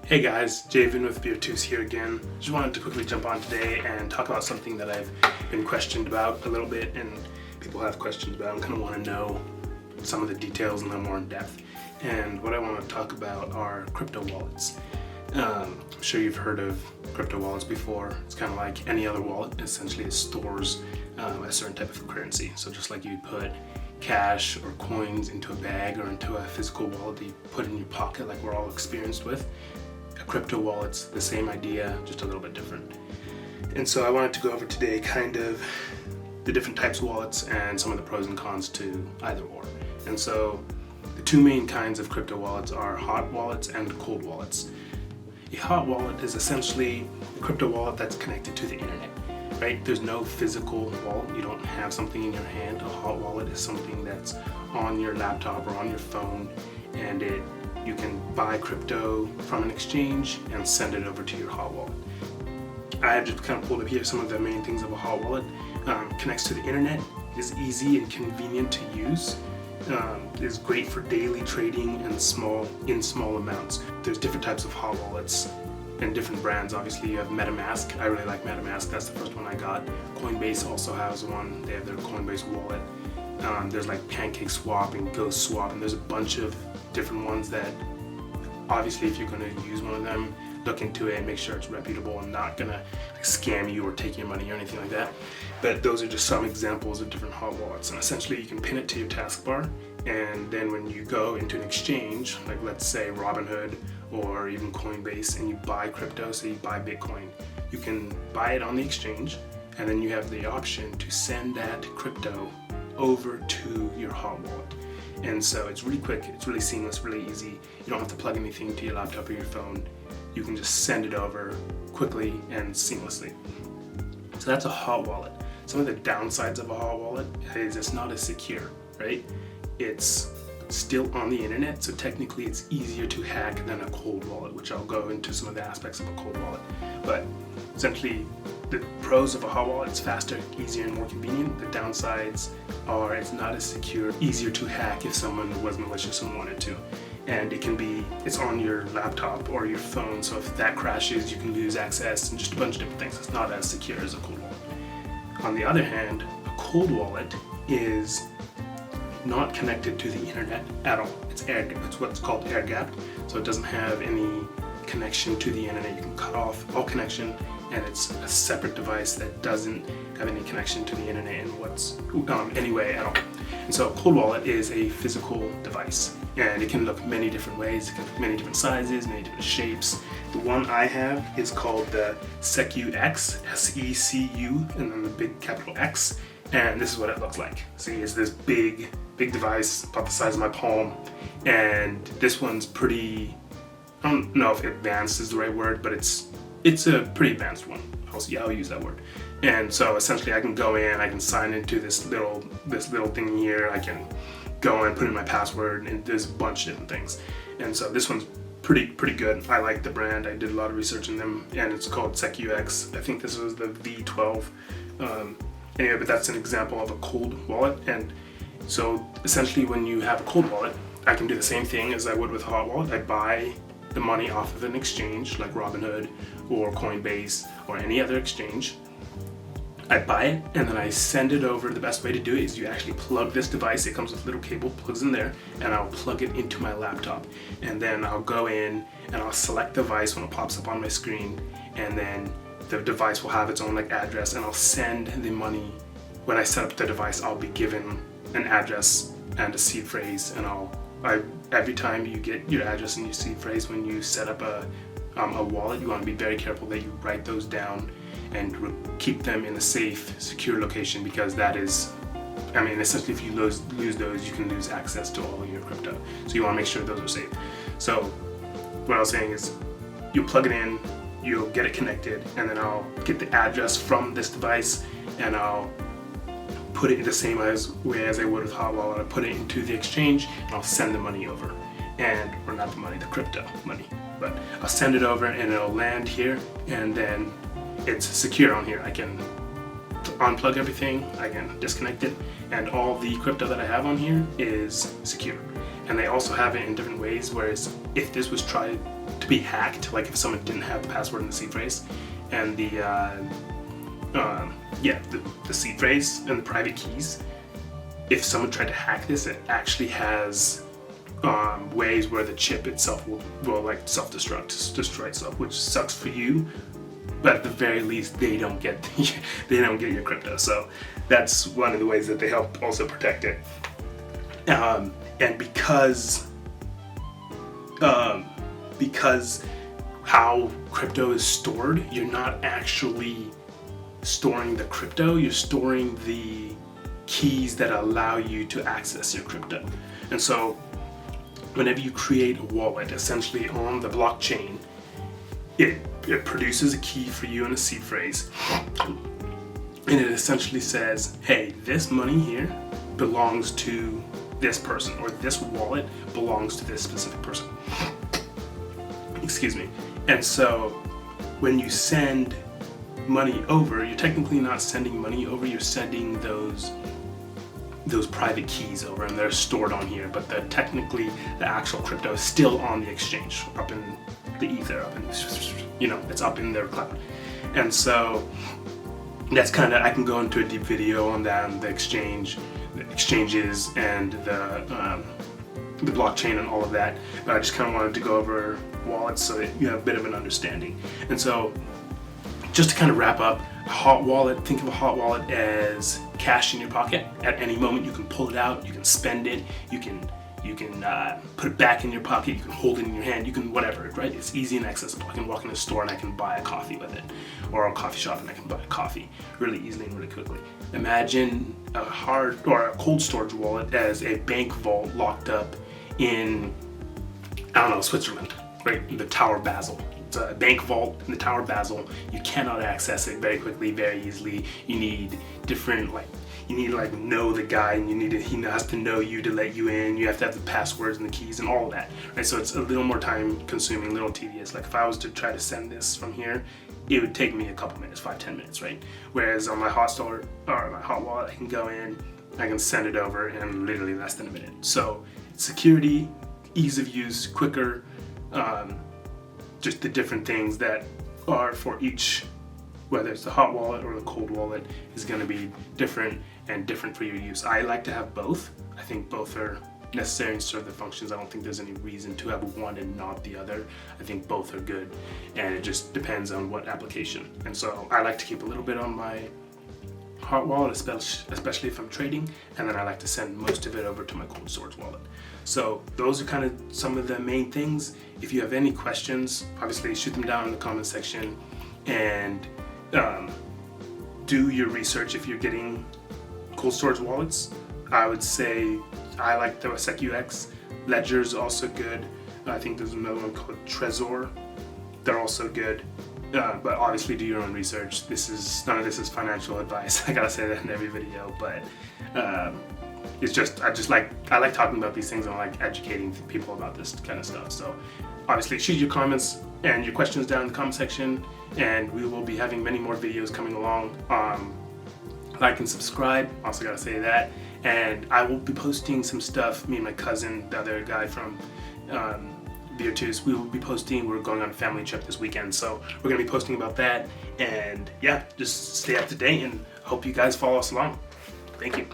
Hey guys, Javen with Virtus here again. Just wanted to quickly jump on today and talk about something that I've been questioned about a little bit, and people have questions about and kind of want to know some of the details and a little more in depth. And what I want to talk about are crypto wallets. I'm sure you've heard of crypto wallets before. It's kind of like any other wallet. Essentially, it stores a certain type of currency. So just like you put cash or coins into a bag or into a physical wallet that you put in your pocket like we're all experienced with, a crypto wallet's the same idea, just a little bit different. And so I wanted to go over today kind of the different types of wallets and some of the pros and cons to either or. And so the two main kinds of crypto wallets are hot wallets and cold wallets. A hot wallet is essentially a crypto wallet that's connected to the internet, right? There's no physical wallet. You don't have something in your hand. A hot wallet is something that's on your laptop or on your phone, and you can buy crypto from an exchange and send it over to your hot wallet. I have just kind of pulled up here some of the main things of a hot wallet. Connects to the internet, is easy and convenient to use, is great for daily trading and small amounts. There's different types of hot wallets and different brands. Obviously you have MetaMask. I really like MetaMask. That's the first one I got. Coinbase also has one. They have their Coinbase wallet. There's like PancakeSwap and GhostSwap, and there's a bunch of different ones that obviously if you're going to use one of them, look into it and make sure it's reputable and not going to scam you or take your money or anything like that. But those are just some examples of different hot wallets, and essentially you can pin it to your taskbar, and then when you go into an exchange, like let's say Robinhood or even Coinbase, and you buy crypto, say you buy Bitcoin, you can buy it on the exchange, and then you have the option to send that crypto over to your hot wallet. And so it's really quick, it's really seamless, really easy. You don't have to plug anything to your laptop or your phone. You can just send it over quickly and seamlessly. So that's a hot wallet. Some of the downsides of a hot wallet is it's not as secure, right? It's still on the internet, so technically it's easier to hack than a cold wallet, which I'll go into some of the aspects of a cold wallet. But essentially, the pros of a hot wallet, it's faster, easier, and more convenient. The downsides are it's not as secure, easier to hack if someone was malicious and wanted to. And it's on your laptop or your phone, so if that crashes, you can lose access and just a bunch of different things. It's not as secure as a cold wallet. On the other hand, a cold wallet is not connected to the internet at all. It's what's called air-gapped, so it doesn't have any connection to the internet. You can cut off all connection, and it's a separate device that doesn't have any connection to the internet in any way at all. And so a cold wallet is a physical device, and it can look many different ways. It can look many different sizes, many different shapes. The one I have is called the SecuX, S-E-C-U, and then the big capital X, and this is what it looks like. See, it's this big device, about the size of my palm, and this one's pretty, I don't know if advanced is the right word, but it's a pretty advanced one. I'll use that word. And so essentially I can go in, I can sign into this little thing here, I can go and put in my password, and there's a bunch of different things. And so this one's pretty good. I like the brand. I did a lot of research in them, and it's called SecuX. I think this was the V12. Anyway, but that's an example of a cold wallet. And so essentially when you have a cold wallet, I can do the same thing as I would with a hot wallet. I buy the money off of an exchange like Robinhood or Coinbase or any other exchange. I buy it and then I send it over. The best way to do it is you actually plug this device. It comes with a little cable, plugs in there, and I'll plug it into my laptop. And then I'll go in and I'll select the device when it pops up on my screen, and then the device will have its own address, and I'll send the money. When I set up the device, I'll be given an address and a seed phrase, and every time you get your address and your seed phrase when you set up a wallet, you want to be very careful that you write those down and keep them in a safe, secure location, because that is, essentially if you lose those, you can lose access to all of your crypto. So you want to make sure those are safe. So what I was saying is you plug it in, you'll get it connected, and then I'll get the address from this device, and I'll put it in the same way as I would with hot wallet. I put it into the exchange, and I'll send the money over, or not the money, the crypto money. But I'll send it over, and it'll land here, and then it's secure on here. I can unplug everything, I can disconnect it, and all the crypto that I have on here is secure. And they also have it in different ways, whereas if this was tried to be hacked, like if someone didn't have the password and the seed phrase, and the seed phrase and the private keys. If someone tried to hack this, it actually has ways where the chip itself will like self-destruct, destroy itself, which sucks for you. But at the very least, they don't get your crypto. So that's one of the ways that they help also protect it. And because how crypto is stored, you're not actually storing the crypto, you're storing the keys that allow you to access your crypto. And so whenever you create a wallet, essentially on the blockchain, it produces a key for you and a seed phrase. And it essentially says, hey, this money here belongs to this person, or this wallet belongs to this specific person. Excuse me. And so when you send money over, you're technically not sending money over, you're sending those private keys over, and they're stored on here, but technically the actual crypto is still on the exchange, up in the ether, up in, it's up in their cloud. And so that's kind of, I can go into a deep video on that, and the exchanges and the blockchain and all of that, but I just kind of wanted to go over wallets so that you have a bit of an understanding. And so just to kind of wrap up, a hot wallet, think of a hot wallet as cash in your pocket. At any moment you can pull it out, you can spend it, you can put it back in your pocket, you can hold it in your hand, you can whatever, right? It's easy and accessible. I can walk in a store and I can buy a coffee with it, or a coffee shop and I can buy a coffee really easily and really quickly. Imagine a hard or a cold storage wallet as a bank vault locked up in, I don't know, Switzerland, right? The Tower Basel. It's a bank vault in the Tower Basel. You cannot access it very quickly, very easily. You need different, know the guy, and he has to know you to let you in. You have to have the passwords and the keys and all of that, right? So it's a little more time consuming, a little tedious. Like if I was to try to send this from here, it would take me a couple minutes, 5-10 minutes, right? Whereas on my hot store or my hot wallet, I can go in, I can send it over in literally less than a minute. So security, ease of use, quicker, just the different things that are for each, whether it's the hot wallet or the cold wallet, is going to be different and different for your use. I like to have both. I think both are necessary and serve their functions. I don't think there's any reason to have one and not the other. I think both are good, and it just depends on what application. And so I like to keep a little bit on my hot wallet, especially if I'm trading, and then I like to send most of it over to my cold storage wallet. So those are kind of some of the main things. If you have any questions, obviously shoot them down in the comment section, and do your research if you're getting cold storage wallets. I would say I like the SecUX. Ledger's also good. I think there's another one called Trezor. They're also good. But obviously do your own research. None of this is financial advice. I gotta say that in every video, but it's just I like talking about these things, and I like educating people about this kind of stuff. So obviously shoot your comments and your questions down in the comment section, and we will be having many more videos coming along. Like and subscribe, also gotta say that. And I will be posting some stuff, me and my cousin, the other guy from Virtus, we will be posting. We're going on a family trip this weekend, so we're gonna be posting about that. And yeah, just stay up to date, and I hope you guys follow us along. Thank you.